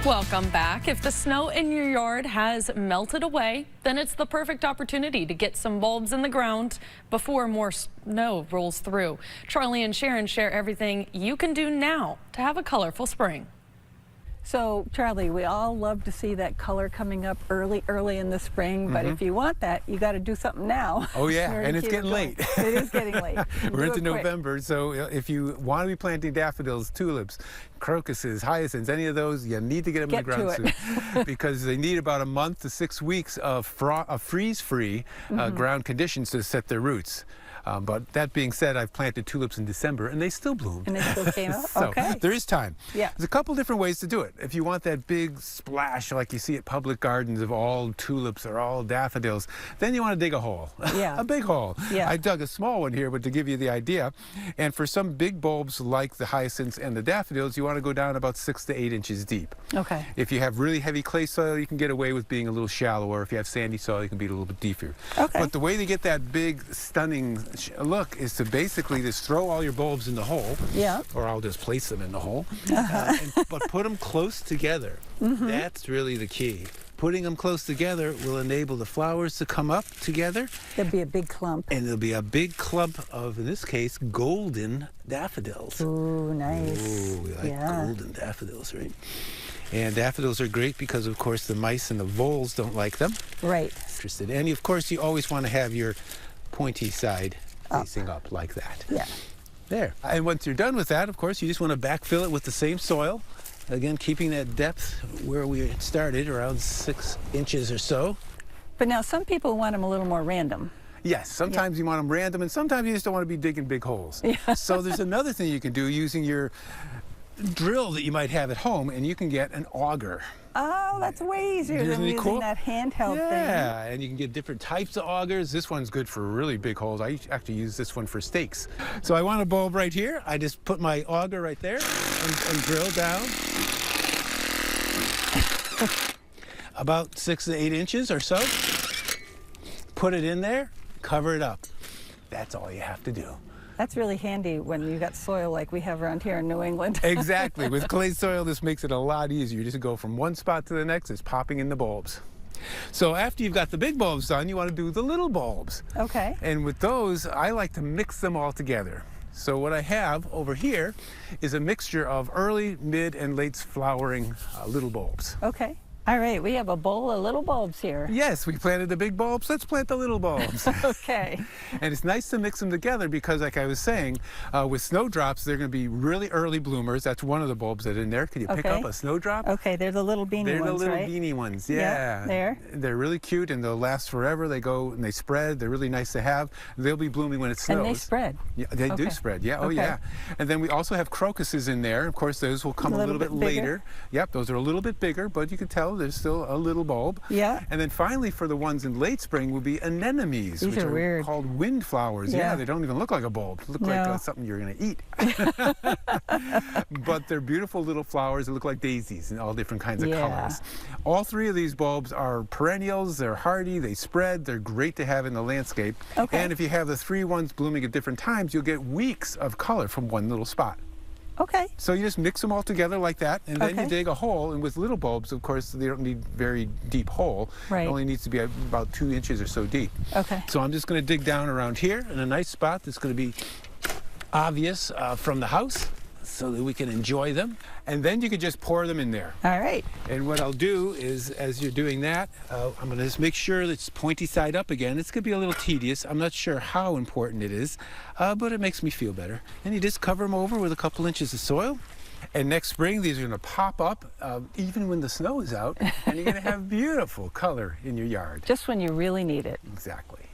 Welcome back. If the snow in your yard has melted away, then it's the perfect opportunity to get some bulbs in the ground before more snow rolls through. Charlie and Sharon share everything you can do now to have a colorful spring. So, Charlie, we all love to see that color coming up early in the spring, but if you want that, you got to do something now. Oh yeah, and it's getting late. It is getting late. We're into November, so if you want to be planting daffodils, tulips, crocuses, hyacinths, any of those, you need to get them in the ground soon because they need about a month to 6 weeks of freeze-free ground conditions to set their roots. But that being said, I've planted tulips in December and they still bloom. And they still came up? So okay. There is time. Yeah. There's a couple different ways to do it. If you want that big splash like you see at public gardens of all tulips or all daffodils, then you want to dig a hole. Yeah. A big hole. Yeah. I dug a small one here, but to give you the idea. And for some big bulbs like the hyacinths and the daffodils, you want to go down about 6 to 8 inches deep. Okay. If you have really heavy clay soil, you can get away with being a little shallower. If you have sandy soil, you can be a little bit deeper. Okay. But the way to get that big, stunning look is to basically just throw all your bulbs in the hole. Yeah. Or I'll just place them in the hole. But put them close together. That's really the key. Putting them close together will enable the flowers to come up together. There'll be a big clump. And there'll be a big clump of, in this case, golden daffodils. Ooh, nice. Ooh, we like golden daffodils, right? And daffodils are great because, of course, the mice and the voles don't like them. Right. Interested. And, of course, you always want to have your pointy side facing up like that. Yeah. There. And once you're done with that, of course, you just want to backfill it with the same soil. Again, keeping that depth where we started, around 6 inches or so. But now some people want them a little more random. Yes, sometimes you want them random, and sometimes you just don't want to be digging big holes. Yeah. So there's another thing you can do using your drill that you might have at home, and you can get an auger. Oh, that's way easier Isn't than it using cool? that handheld thing. Yeah, and you can get different types of augers. This one's good for really big holes. I actually use this one for stakes. So I want a bulb right here. I just put my auger right there and drill down. About 6 to 8 inches or so. Put it in there, cover it up. That's all you have to do. That's really handy when you got soil like we have around here in New England. Exactly. With clay soil, this makes it a lot easier. You just go from one spot to the next. It's popping in the bulbs. So after you've got the big bulbs done, you want to do the little bulbs. Okay. And with those, I like to mix them all together. So what I have over here is a mixture of early, mid, and late flowering little bulbs. Okay. All right, we have a bowl of little bulbs here. Yes, we planted the big bulbs. Let's plant the little bulbs. Okay. And it's nice to mix them together because, like I was saying, with snowdrops, they're going to be really early bloomers. That's one of the bulbs that are in there. Can you pick up a snowdrop? Okay, they're the little beanie ones, They're the little right? beanie ones, Yeah, there. They're really cute and they'll last forever. They go and they spread. They're really nice to have. They'll be blooming when it snows. And they spread. Yeah, they do spread. Yeah, oh yeah. And then we also have crocuses in there. Of course, those will come a little bit later. Yep, those are a little bit bigger, but you can tell there's still a little bulb. Yeah. And then finally, for the ones in late spring, will be anemones, These which are weird. called windflowers. Yeah, they don't even look like a bulb. They look like something you're going to eat. But they're beautiful little flowers that look like daisies in all different kinds of colors. All three of these bulbs are perennials. They're hardy. They spread. They're great to have in the landscape. Okay. And if you have the three ones blooming at different times, you'll get weeks of color from one little spot. Okay. So you just mix them all together like that, and then you dig a hole. And with little bulbs, of course, they don't need very deep hole. Right. It only needs to be about 2 inches or so deep. Okay. So I'm just going to dig down around here in a nice spot that's going to be obvious from the house so that we can enjoy them. And then you can just pour them in there. All right. And what I'll do is, as you're doing that, I'm going to just make sure that it's pointy side up again. It's going to be a little tedious. I'm not sure how important it is, but it makes me feel better. And you just cover them over with a couple inches of soil. And next spring, these are going to pop up even when the snow is out, and you're going to have beautiful color in your yard. Just when you really need it. Exactly.